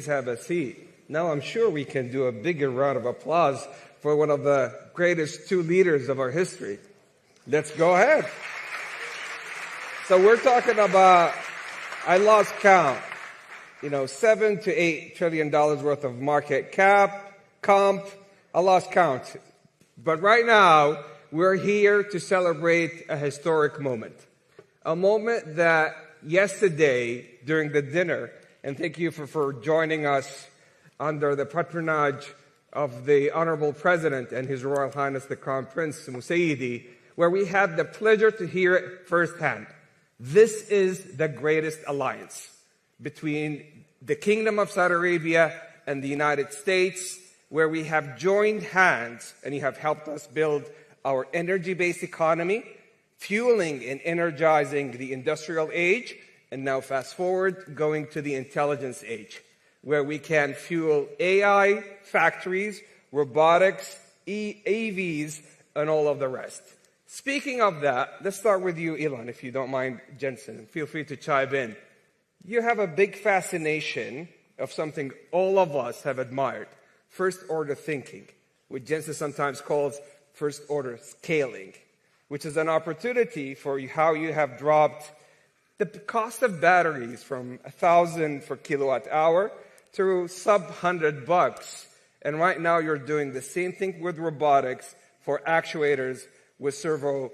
have a seat. Now I'm sure we can do a bigger round of applause for one of the greatest two leaders of our history. Let's go ahead. So we're talking about, I lost count, $7 to $8 trillion worth of market comp. I lost count. But right now, we're here to celebrate a historic moment. A moment that yesterday during the dinner, and thank you for joining us under the patronage of the Honorable President and His Royal Highness the Crown Prince Musaidi, where we had the pleasure to hear it firsthand. This is the greatest alliance between the Kingdom of Saudi Arabia and the United States, where we have joined hands and you have helped us build our energy-based economy, fueling and energizing the industrial age, and now fast forward, going to the intelligence age, where we can fuel AI factories, robotics, AVs, and all of the rest. Speaking of that, let's start with you, Elon, if you don't mind, Jensen. Feel free to chime in. You have a big fascination of something all of us have admired, first-order thinking, which Jensen sometimes calls first-order scaling, which is an opportunity for how you have dropped the cost of batteries from $1,000 per kilowatt hour to sub $100. And right now you're doing the same thing with robotics for actuators with servo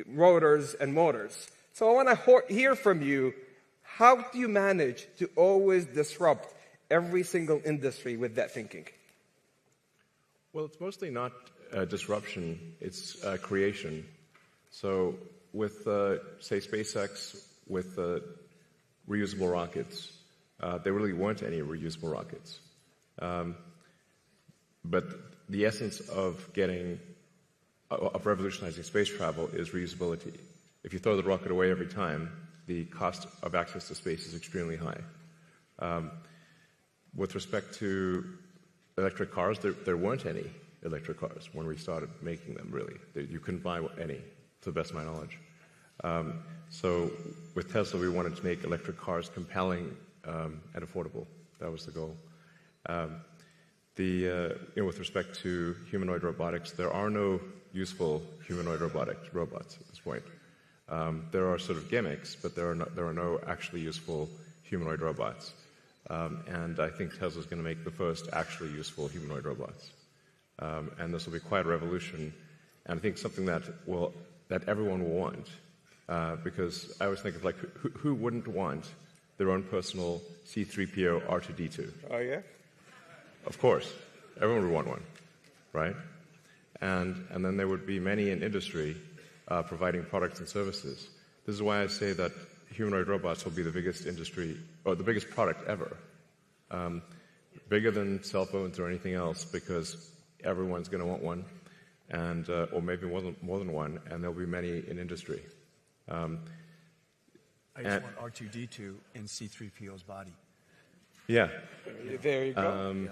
rotors and motors. So I want to hear from you, how do you manage to always disrupt every single industry with that thinking? Well, it's mostly not disruption, it's creation. So with, say, SpaceX, with reusable rockets, there really weren't any reusable rockets. But the essence of revolutionizing space travel is reusability. If you throw the rocket away every time, the cost of access to space is extremely high. With respect to electric cars, there weren't any electric cars when we started making them, really. You couldn't buy any, to the best of my knowledge. So with Tesla, we wanted to make electric cars compelling and affordable. That was the goal. With respect to humanoid robotics, there are no useful humanoid robots at this point. There are sort of gimmicks, but there are no actually useful humanoid robots. And I think Tesla's going to make the first actually useful humanoid robots. And this will be quite a revolution, and I think something that everyone will want. Because I always think of who wouldn't want their own personal C-3PO R2-D2? Oh, yeah? Of course. Everyone would want one, right? And then there would be many in industry providing products and services. This is why I say that humanoid robots will be the biggest industry, or the biggest product ever. Bigger than cell phones or anything else, because everyone's going to want one, and or maybe more than one, and there'll be many in industry. I just want R2-D2 in C-3PO's body. Yeah. There you go.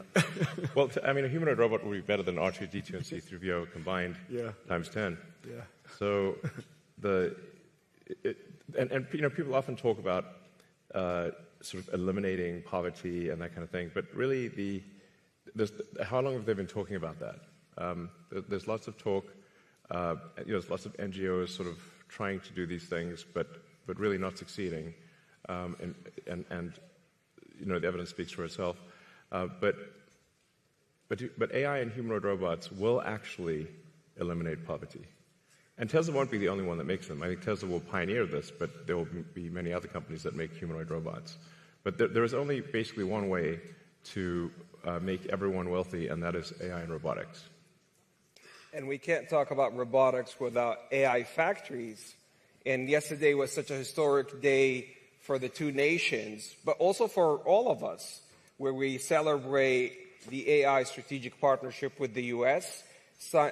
Well, a humanoid robot would be better than R2-D2 and C-3PO combined times 10. Yeah. So people often talk about sort of eliminating poverty and that kind of thing, but really how long have they been talking about that? There's lots of talk. There's lots of NGOs sort of trying to do these things, but really not succeeding. And the evidence speaks for itself. But AI and humanoid robots will actually eliminate poverty. And Tesla won't be the only one that makes them. I think Tesla will pioneer this, but there will be many other companies that make humanoid robots. But there is only basically one way to make everyone wealthy, and that is AI and robotics. And we can't talk about robotics without AI factories. And yesterday was such a historic day for the two nations, but also for all of us, where we celebrate the AI strategic partnership with the U.S.,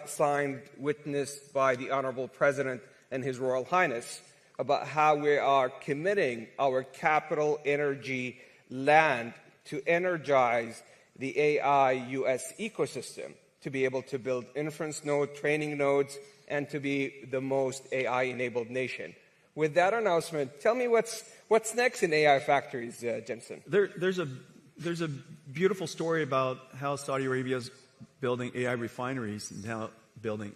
signed, witnessed by the Honorable President and His Royal Highness, about how we are committing our capital, energy, land to energize the AI U.S. ecosystem, to be able to build inference nodes, training nodes, and to be the most AI-enabled nation. With that announcement, tell me what's next in AI factories, Jensen? There's a There's a beautiful story about how Saudi Arabia is building AI refineries and now building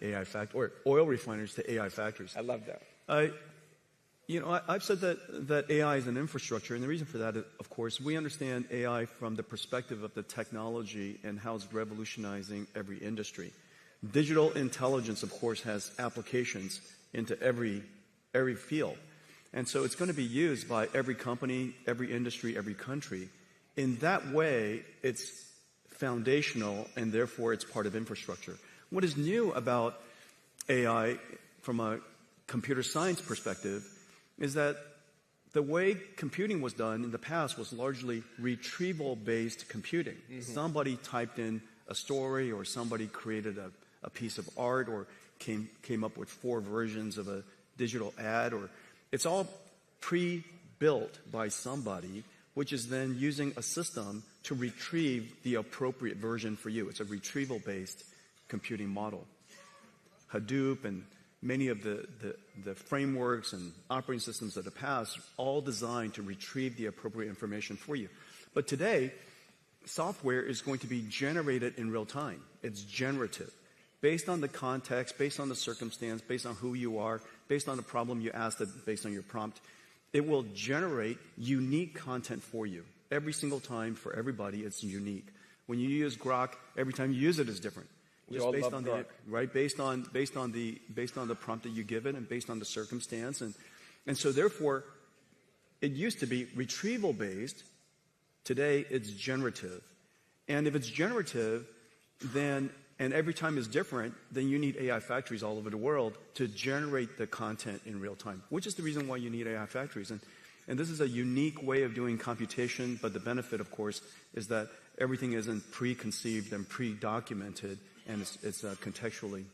or oil refineries to AI factories. I love that. I've said that AI is an infrastructure, and the reason for that is, of course, we understand AI from the perspective of the technology and how it's revolutionizing every industry. Digital intelligence, of course, has applications into every field. And so it's going to be used by every company, every industry, every country. In that way, it's foundational, and therefore it's part of infrastructure. What is new about AI from a computer science perspective is that the way computing was done in the past was largely retrieval-based computing. Mm-hmm. Somebody typed in a story, or somebody created a piece of art, or came up with 4 versions of a digital ad, or it's all pre-built by somebody, which is then using a system to retrieve the appropriate version for you. It's a retrieval-based computing model. Hadoop and many of the frameworks and operating systems of the past, all designed to retrieve the appropriate information for you. But today, software is going to be generated in real time. It's generative. Based on the context, based on the circumstance, based on who you are, based on the problem you asked, based on your prompt, it will generate unique content for you. Every single time, for everybody, it's unique. When you use Grok, every time you use it is different. Just based on Grok. Based on the prompt that you give it, and based on the circumstance, and so therefore, it used to be retrieval based. Today, it's generative, and if it's generative, then and every time is different, then you need AI factories all over the world to generate the content in real time, which is the reason why you need AI factories. And this is a unique way of doing computation, but the benefit, of course, is that everything isn't preconceived and pre-documented, and it's contextually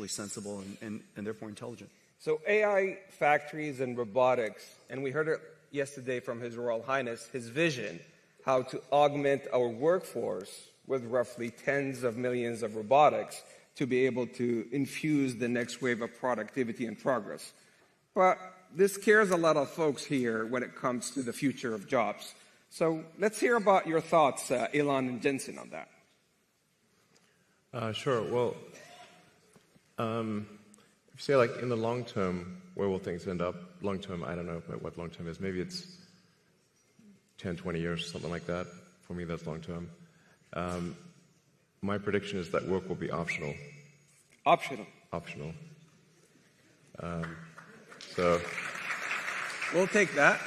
sensible and therefore intelligent. So AI factories and robotics, and we heard it yesterday from His Royal Highness, his vision, how to augment our workforce with roughly tens of millions of robotics to be able to infuse the next wave of productivity and progress. But this scares a lot of folks here when it comes to the future of jobs. So let's hear about your thoughts, Elon and Jensen, on that. Sure. Well, if you say, like, in the long term, where will things end up? Long term, I don't know what long term is. Maybe it's 10, 20 years, something like that. For me, that's long term. My prediction is that work will be optional. Optional. So we'll take that.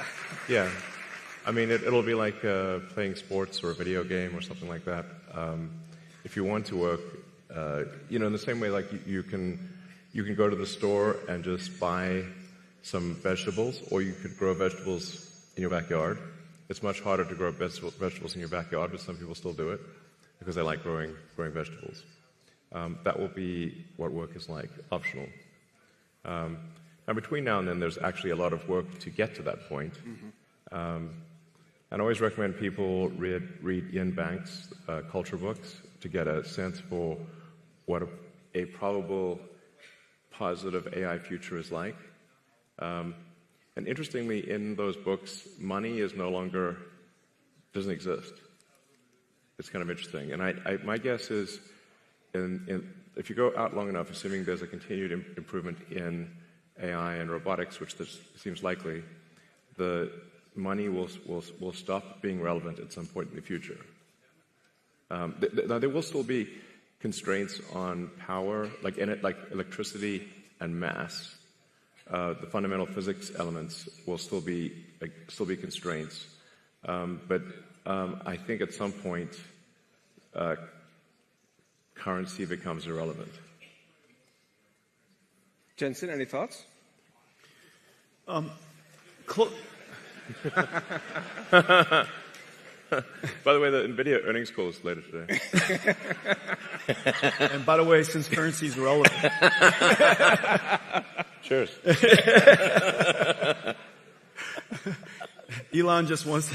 Yeah. I mean, it'll be like playing sports or a video game or something like that. If you want to work, in the same way, like you can go to the store and just buy some vegetables, or you could grow vegetables in your backyard. It's much harder to grow vegetables in your backyard, but some people still do it because they like growing vegetables. That will be what work is like, optional. Now, between now and then, there's actually a lot of work to get to that point. Mm-hmm. And I always recommend people read Ian Banks' culture books to get a sense for what a probable positive AI future is like. And interestingly, in those books, money doesn't exist. It's kind of interesting. And my guess is, if you go out long enough, assuming there's a continued improvement in AI and robotics, which seems likely, the money will stop being relevant at some point in the future. Now, there will still be constraints on power, like electricity and mass. The fundamental physics elements will still be constraints. But I think at some point, currency becomes irrelevant. Jensen, any thoughts? By the way, the Nvidia earnings call is later today. And by the way, since currency is relevant. Cheers. Elon just wants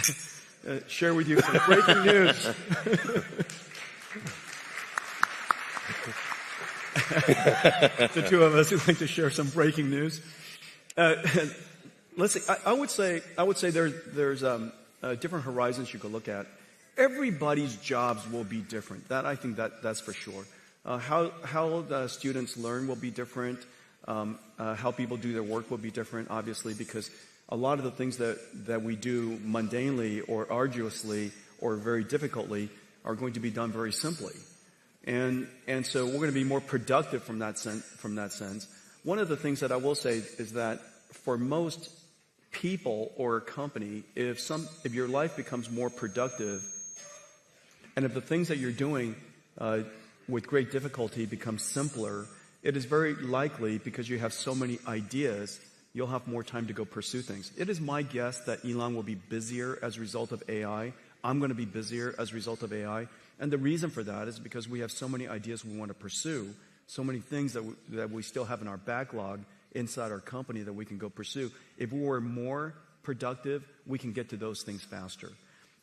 to share with you some breaking news. The two of us would like to share some breaking news. Let's see. I would say there's different horizons you could look at. Everybody's jobs will be different. I think that's for sure. How the students learn will be different. How people do their work will be different, obviously, because a lot of the things that we do mundanely or arduously or very difficultly are going to be done very simply. And so we're going to be more productive from that sense. One of the things that I will say is that for most people or a company, if your life becomes more productive, and if the things that you're doing with great difficulty become simpler, it is very likely, because you have so many ideas, you'll have more time to go pursue things. It is my guess that Elon will be busier as a result of AI. I'm going to be busier as a result of AI. And the reason for that is because we have so many ideas we want to pursue, so many things that we still have in our backlog inside our company that we can go pursue. If we were more productive, we can get to those things faster.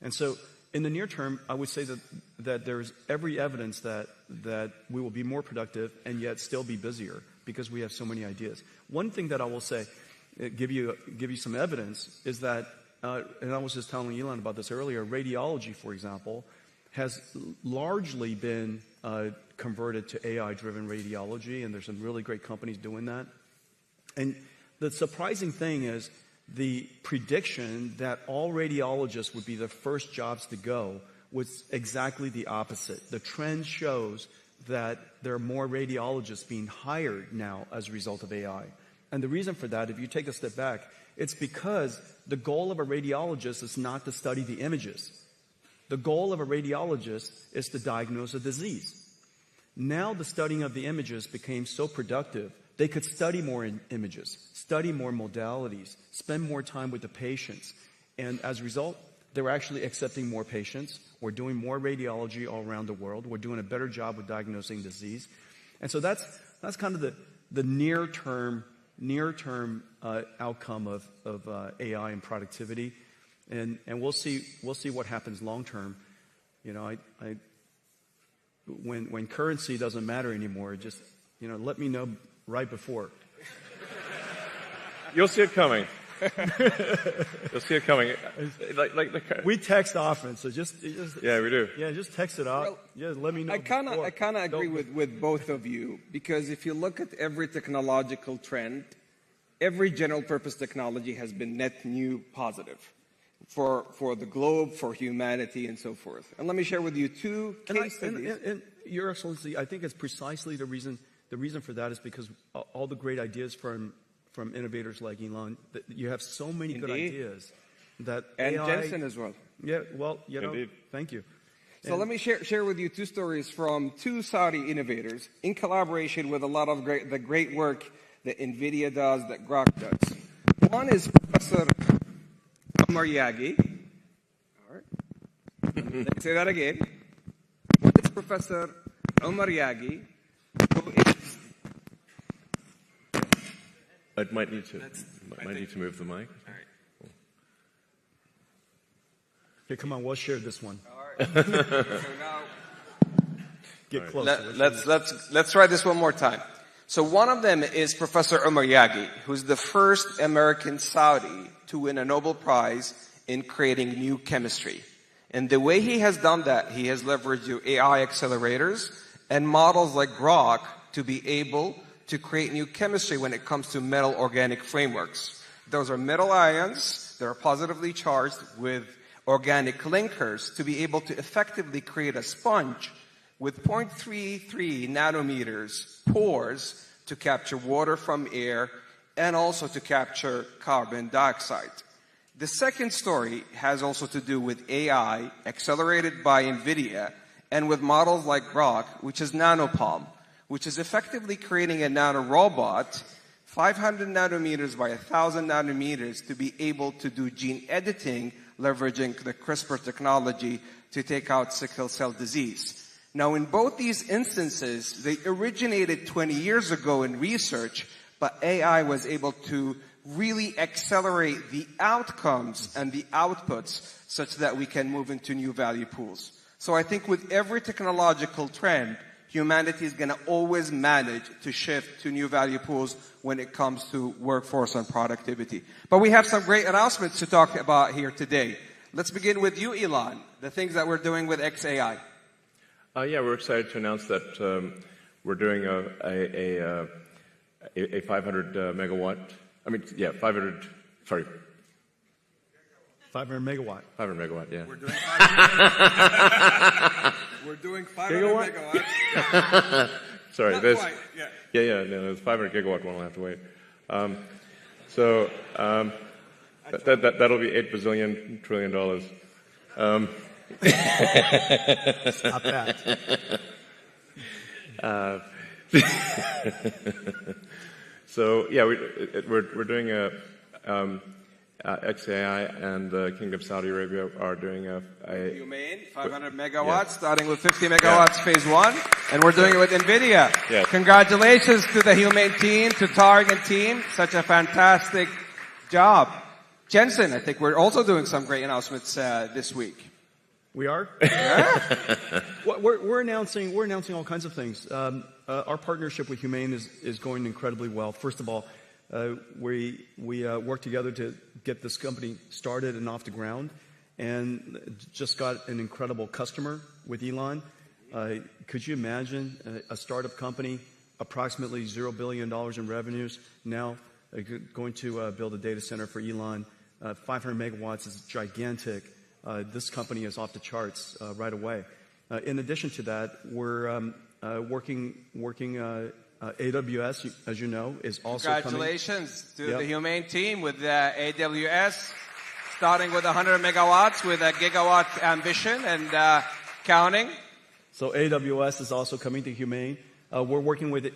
And so in the near term, I would say that there's every evidence that we will be more productive and yet still be busier because we have so many ideas. One thing that I will say, give you some evidence, is that, and I was just telling Elon about this earlier, radiology, for example, has largely been converted to AI-driven radiology, and there's some really great companies doing that. And the surprising thing is the prediction that all radiologists would be the first jobs to go was exactly the opposite. The trend shows that there are more radiologists being hired now as a result of AI. And the reason for that, if you take a step back, it's because the goal of a radiologist is not to study the images. The goal of a radiologist is to diagnose a disease. Now the studying of the images became so productive, they could study more images, study more modalities, spend more time with the patients. And as a result, they're actually accepting more patients. We're doing more radiology all around the world. We're doing a better job with diagnosing disease. And so that's kind of the near-term outcome of AI and productivity. And we'll see what happens long term. You know, when currency doesn't matter anymore, just let me know right before. You'll see it coming. You'll see it coming. We text often, so just yeah, we do. Yeah, just text it out. Well, let me know. I kind of agree with both of you, because if you look at every technological trend, every general purpose technology has been net new positive for the globe, for humanity, and so forth. And let me share with you two case studies. And Your Excellency, I think it's precisely the reason for that is because all the great ideas from innovators like Elon, that you have so many good ideas that and AI, Jensen as well. Yeah, well, Indeed. Thank you. So let me share with you two stories from two Saudi innovators in collaboration with a lot of the great work that Nvidia does, that Grok does. One is Professor Omar Yagi. All right. Let me say that again. One is Professor Omar Yagi, who is... I might need to move the mic. All right. Okay, come on, we'll share this one. All right. So now, get closer. let's try this one more time. So one of them is Professor Omar Yagi, who's the first American Saudi to win a Nobel Prize in creating new chemistry. And the way he has done that, he has leveraged AI accelerators and models like Grok to be able to create new chemistry when it comes to metal organic frameworks. Those are metal ions that are positively charged with organic linkers to be able to effectively create a sponge with 0.33 nanometers pores to capture water from air and also to capture carbon dioxide. The second story has also to do with AI accelerated by Nvidia and with models like Grok, which is nanopalm, which is effectively creating a nanorobot 500 nanometers by 1,000 nanometers to be able to do gene editing, leveraging the CRISPR technology to take out sickle cell disease. Now, in both these instances, they originated 20 years ago in research, but AI was able to really accelerate the outcomes and the outputs such that we can move into new value pools. So I think with every technological trend, humanity is going to always manage to shift to new value pools when it comes to workforce and productivity. But we have some great announcements to talk about here today. Let's begin with you, Elon, the things that we're doing with XAI. Yeah, we're excited to announce that we're doing a 500 megawatt. I mean, yeah, 500. Sorry. 500 megawatt. 500 megawatt. Yeah. We're doing 500. We're doing 500 megawatts. Sorry, Not there's. quite, Yeah. No, there's 500 gigawatt one. I'll have to wait. That'll be $8 bazillion trillion. Stop that. So yeah, we're doing a XAI, and the Kingdom of Saudi Arabia are doing a Humane, 500 megawatts, starting with 50 megawatts phase 1, and we're doing it with Nvidia. Yes. Congratulations to the Humane team, to Targ and team. Such a fantastic job. Jensen, I think we're also doing some great announcements this week. We are? Yeah. Well, we're announcing all kinds of things. Our partnership with Humane is going incredibly well. First of all, we worked together to get this company started and off the ground, and just got an incredible customer with Elon. Could you imagine a startup company, approximately $0 billion in revenues, now going to build a data center for Elon? 500 megawatts is gigantic. This company is off the charts right away. In addition to that, we're working. AWS, as you know, is also Congratulations to the Humane team with AWS, starting with 100 megawatts with a gigawatt ambition and counting. So AWS is also coming to Humane. We're working with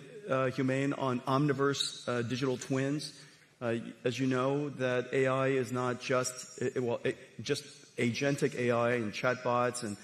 Humane on Omniverse digital twins. As you know, that AI is not just just agentic AI and chatbots, and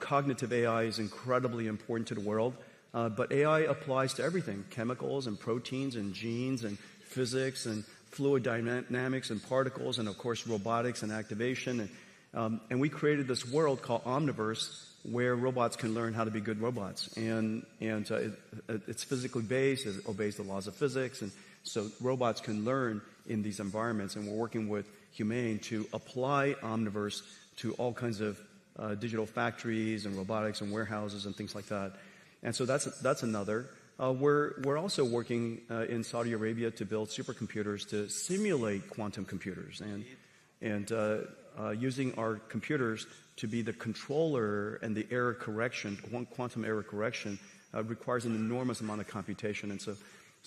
cognitive AI is incredibly important to the world. But AI applies to everything: chemicals and proteins and genes and physics and fluid dynamics and particles, and of course robotics and activation. And we created this world called Omniverse, where robots can learn how to be good robots. And it's physically based, it obeys the laws of physics, and so robots can learn in these environments. And we're working with Humane to apply Omniverse to all kinds of digital factories and robotics and warehouses and things like that. And so that's another. We're also working in Saudi Arabia to build supercomputers to simulate quantum computers, and using our computers to be the controller and the error correction. Quantum error correction requires an enormous amount of computation, and so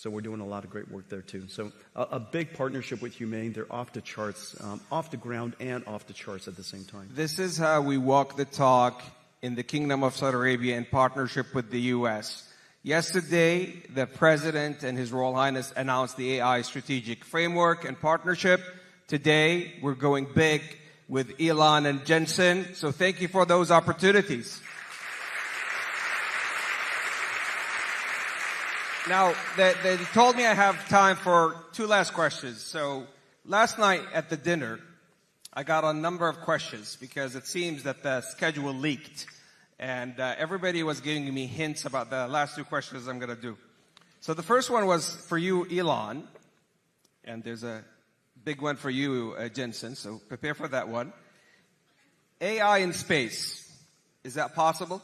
we're doing a lot of great work there too. So a big partnership with Humane. They're off the charts, off the ground and off the charts at the same time. This is how we walk the talk in the Kingdom of Saudi Arabia in partnership with the U.S. Yesterday, the President and His Royal Highness announced the AI strategic framework and partnership. Today, we're going big with Elon and Jensen. So thank you for those opportunities. Now, they told me I have time for 2 last questions. So last night at the dinner, I got a number of questions because it seems that the schedule leaked. And everybody was giving me hints about the last 2 questions I'm going to do. So the first one was for you, Elon. And there's a big one for you, Jensen. So prepare for that one. AI in space. Is that possible?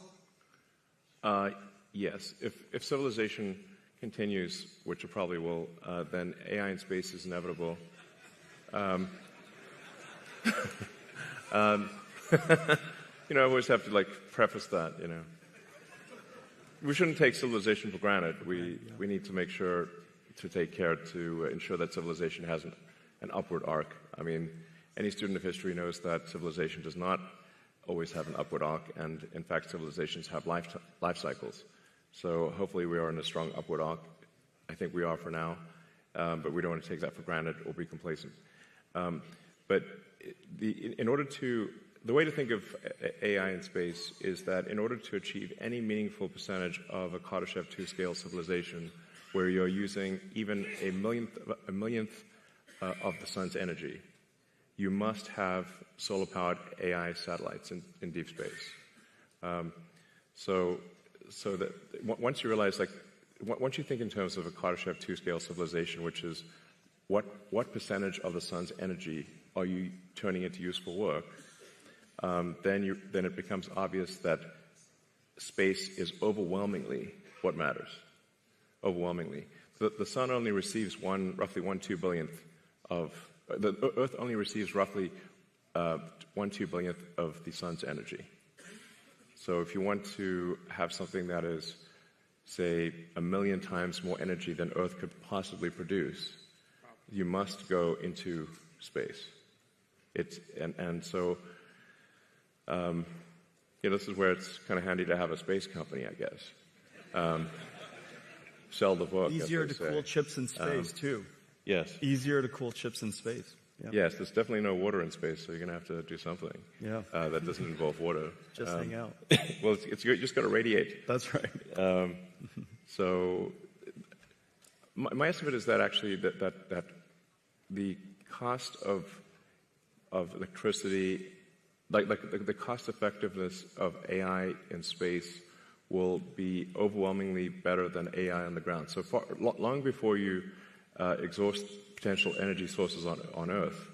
Yes. If civilization continues, which it probably will, then AI in space is inevitable. You know, I always have to preface that. You know, we shouldn't take civilization for granted. We need to make sure to take care to ensure that civilization has an upward arc. I mean, any student of history knows that civilization does not always have an upward arc, and in fact, civilizations have life cycles. So hopefully, we are in a strong upward arc. I think we are for now, but we don't want to take that for granted or be complacent. But the way to think of AI in space is that in order to achieve any meaningful percentage of a Kardashev 2 scale civilization, where you're using even a millionth of the sun's energy, you must have solar-powered AI satellites in deep space. So that once you realize, once you think in terms of a Kardashev 2 scale civilization, which is what percentage of the sun's energy are you turning into useful work, then it becomes obvious that space is overwhelmingly what matters. Overwhelmingly. The sun only receives roughly 1/2 billionth of, the Earth only receives roughly 1/2 billionth of the sun's energy. So if you want to have something that is, say, 1 million times more energy than Earth could possibly produce, you must go into space. So this is where it's kind of handy to have a space company, I guess. Sell the book. Easier to cool chips in space, too. Yes. Easier to cool chips in space. Yeah. Yes, there's definitely no water in space, so you're going to have to do something that doesn't involve water. Just hang out. Well, you just got to radiate. That's right. So my estimate is that actually that the cost of electricity, like the cost effectiveness of AI in space will be overwhelmingly better than AI on the ground. So long before you exhaust potential energy sources on Earth,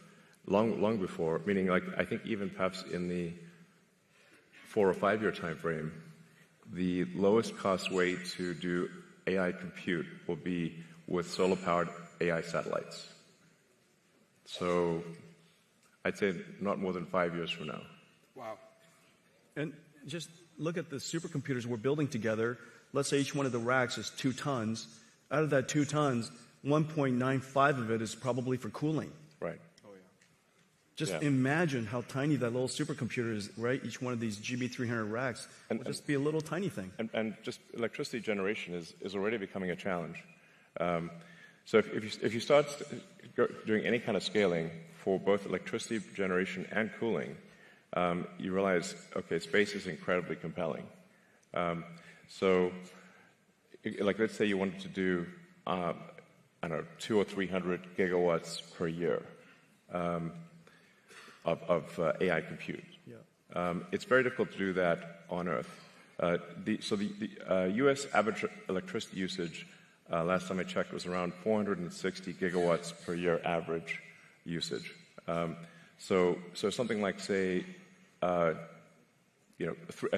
long before, meaning like I think even perhaps in the 4 or 5 year time frame, the lowest cost way to do AI compute will be with solar-powered AI satellites. So I'd say not more than 5 years from now. Wow. And just look at the supercomputers we're building together. Let's say each one of the racks is 2 tons. Out of that 2 tons, 1.95 of it is probably for cooling. Right. Oh, yeah. Just imagine how tiny that little supercomputer is, right? Each one of these GB300 racks will just be a little tiny thing. And just electricity generation is already becoming a challenge. So if you start doing any kind of scaling for both electricity generation and cooling, you realize, okay, space is incredibly compelling. So, like, let's say you wanted to do, 200 or 300 gigawatts per year of AI compute. Yeah. It's very difficult to do that on Earth. The U.S. average electricity usage, last time I checked, was around 460 gigawatts per year average usage. So something like, say, at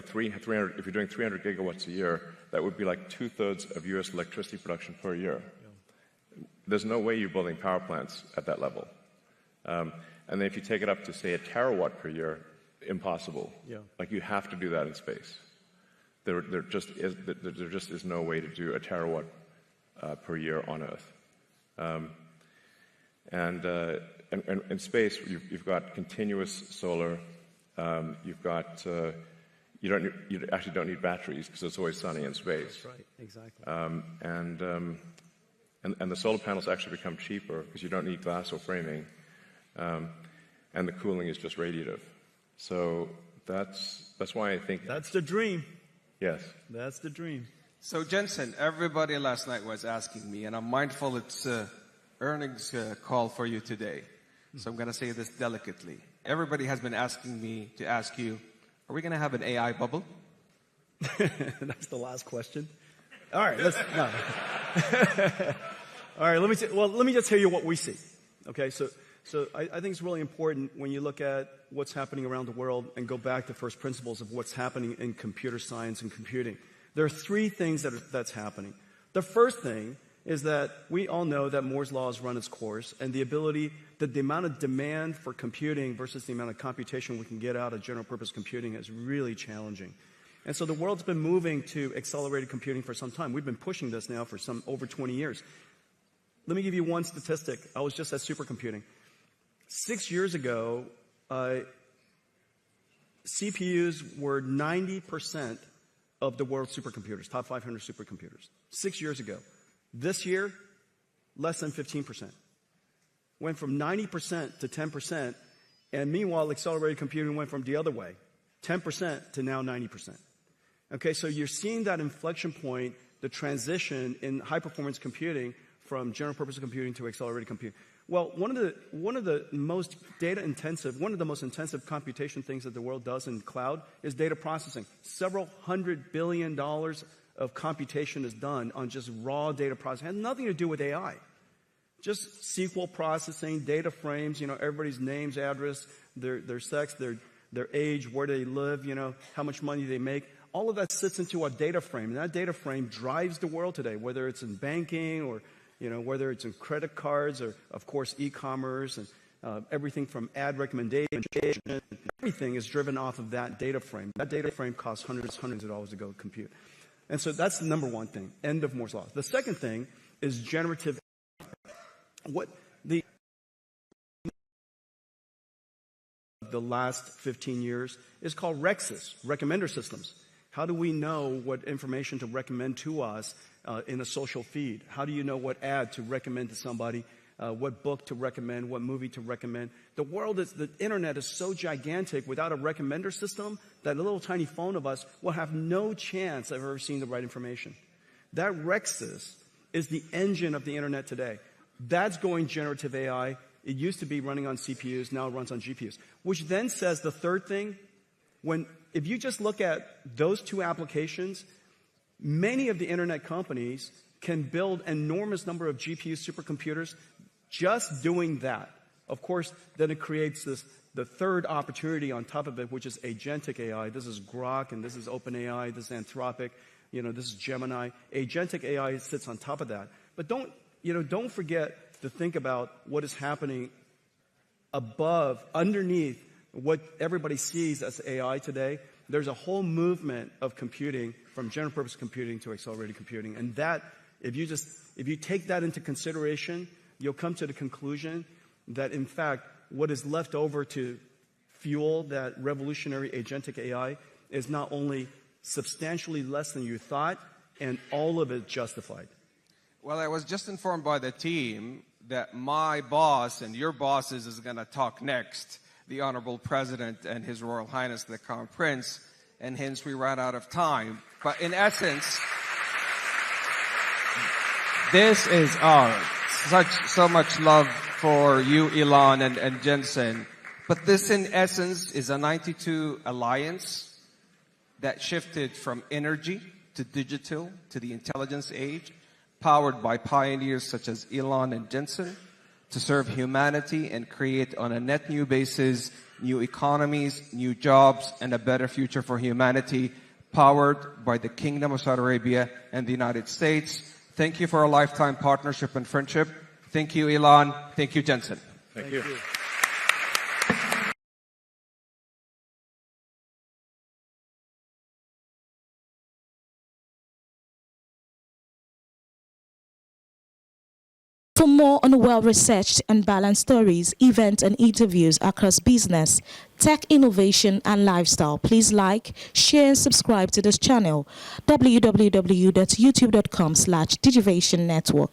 300, if you're doing 300 gigawatts a year, that would be like 2/3 of U.S. electricity production per year. Yeah. There's no way you're building power plants at that level. And then if you take it up to, say, 1 terawatt per year, impossible. Yeah. Like, you have to do that in space. There just is no way to do 1 terawatt per year on Earth. And in space, you've got continuous solar. You've got you actually don't need batteries because it's always sunny in space. That's right, exactly. And the solar panels actually become cheaper because you don't need glass or framing, and the cooling is just radiative. So that's why I think that's the dream. Yes, that's the dream. So Jensen, everybody last night was asking me, and I'm mindful it's earnings call for you today. So I'm going to say this delicately. Everybody has been asking me to ask you, are we going to have an AI bubble? That's the last question. All right, no. All right, let me just tell you what we see. Okay, so I think it's really important when you look at what's happening around the world and go back to first principles of what's happening in computer science and computing. There are 3 things that's happening. The first thing is that we all know that Moore's law has run its course, and the amount of demand for computing versus the amount of computation we can get out of general purpose computing is really challenging. And so the world's been moving to accelerated computing for some time. We've been pushing this now for over 20 years. Let me give you one statistic. I was just at supercomputing. 6 years ago, CPUs were 90% of the world's supercomputers, top 500 supercomputers. 6 years ago. This year, less than 15%. Went from 90% to 10%, and meanwhile, accelerated computing went from the other way, 10% to now 90%. Okay, so you're seeing that inflection point, the transition in high-performance computing from general-purpose computing to accelerated computing. Well, one of the most intensive computation things that the world does in cloud is data processing. Several $100 billion of computation is done on just raw data processing. It has nothing to do with AI. Just SQL processing, data frames, everybody's names, address, their sex, their age, where they live, how much money they make. All of that sits into a data frame, and that data frame drives the world today, whether it's in banking or whether it's in credit cards or, of course, e-commerce and everything from ad recommendation. Everything is driven off of that data frame. That data frame costs hundreds of dollars to go compute. And so that's the number one thing, end of Moore's law. The second thing is generative. What the last 15 years is called REXs, recommender systems. How do we know what information to recommend to us in a social feed? How do you know what ad to recommend to somebody, what book to recommend, what movie to recommend? The internet is so gigantic, without a recommender system, that little tiny phone of us will have no chance of ever seeing the right information. That REXs is the engine of the internet today. That's going generative AI. It used to be running on CPUs, now it runs on GPUs. Which then says the third thing, if you just look at those two applications, many of the internet companies can build an enormous number of GPU supercomputers just doing that. Of course, then it creates the third opportunity on top of it, which is agentic AI. This is Grok, and this is OpenAI, this is Anthropic, this is Gemini. Agentic AI sits on top of that. But don't forget to think about what is happening underneath what everybody sees as AI today. There's a whole movement of computing, from general purpose computing to accelerated computing. And that, if you take that into consideration, you'll come to the conclusion that, in fact, what is left over to fuel that revolutionary agentic AI is not only substantially less than you thought, and all of it justified. Well, I was just informed by the team that my boss and your bosses is going to talk next, the Honorable President and His Royal Highness the Crown Prince, and hence we ran out of time. But in essence, this is so much love for you, Elon and Jensen. But this, in essence, is a 92 alliance that shifted from energy to digital to the intelligence age, powered by pioneers such as Elon and Jensen, to serve humanity and create on a net new basis new economies, new jobs, and a better future for humanity, powered by the Kingdom of Saudi Arabia and the United States. Thank you for a lifetime partnership and friendship. Thank you, Elon. Thank you, Jensen. Thank you. For more on well-researched and balanced stories, events, and interviews across business, tech innovation, and lifestyle, please like, share, and subscribe to this channel, www.youtube.com/Digivation Network.